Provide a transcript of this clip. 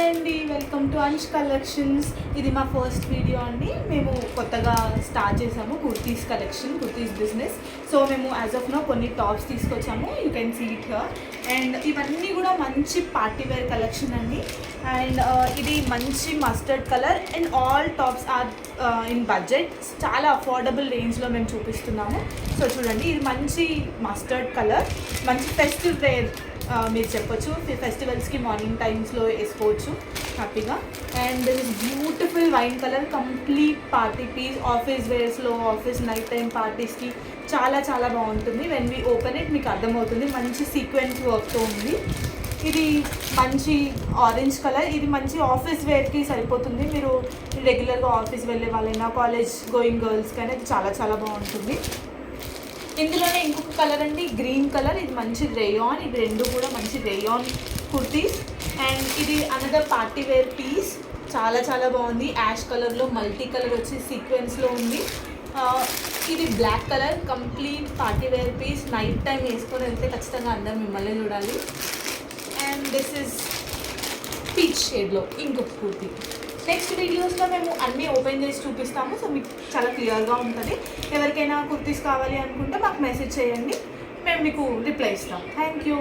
అండి, welcome to Ansh collections. ఇది మా ఫస్ట్ వీడియో అండి. మేము కొత్తగా స్టార్ట్ చేసాము kurtis collection, kurtis business. So మేము యాజ్ ఆఫ్ నో కొన్ని టాప్స్ తీసుకొచ్చాము, you can see it here. And ఇవన్నీ కూడా మంచి పార్టీ వేర్ కలెక్షన్ అండి. అండ్ ఇది మంచి mustard colour and all tops are in budget, చాలా అఫోర్డబుల్ రేంజ్లో మేము చూపిస్తున్నాము. సో చూడండి, ఇది మంచి మస్టర్డ్ కలర్, మంచి ఫెస్టివ్ వేర్ మీరు చెప్పొచ్చు. ఫెస్టివల్స్కి మార్నింగ్ టైమ్స్లో వేసుకోవచ్చు హ్యాపీగా. And this is beautiful wine colour, complete party piece, office వేర్స్లో, office night time పార్టీస్కి చాలా చాలా బాగుంటుంది. వెన్ వీ ఓపెన్ ఇట్ మీకు అర్థమవుతుంది, మంచి సీక్వెన్స్ వర్క్తో ఉంది. ఇది మంచి ఆరెంజ్ కలర్, ఇది మంచి ఆఫీస్ వేర్కి సరిపోతుంది. మీరు రెగ్యులర్గా ఆఫీస్ వెళ్ళే వాళ్ళైనా, కాలేజ్ గోయింగ్ గర్ల్స్కి అయినా ఇది చాలా చాలా బాగుంటుంది. ఇందులోనే ఇంకొక కలర్ అండి, గ్రీన్ కలర్, ఇది మంచి రేయాన్. ఇది రెండు కూడా మంచి రేయాన్ కుర్తీస్. అండ్ ఇది అనదర్ పార్టీ వేర్ పీస్, చాలా చాలా బాగుంది. యాష్ కలర్లో మల్టీ కలర్ వచ్చి సీక్వెన్స్లో ఉంది. ఇది black colour, complete party wear piece. Night time వేసుకొని వెళ్తే ఖచ్చితంగా అందరూ మిమ్మల్ని చూడాలి. అండ్ దిస్ ఇస్ పీచ్ షేడ్లో ఇంకొక కుర్తీ. నెక్స్ట్ వీడియోస్లో మేము అన్నీ ఓపెన్ చేసి చూపిస్తాము, సో మీకు చాలా క్లియర్గా ఉంటుంది. ఎవరికైనా కుర్తీస్ కావాలి అనుకుంటే మాకు మెసేజ్ చేయండి, మేము మీకు రిప్లై ఇస్తాం. Thank you.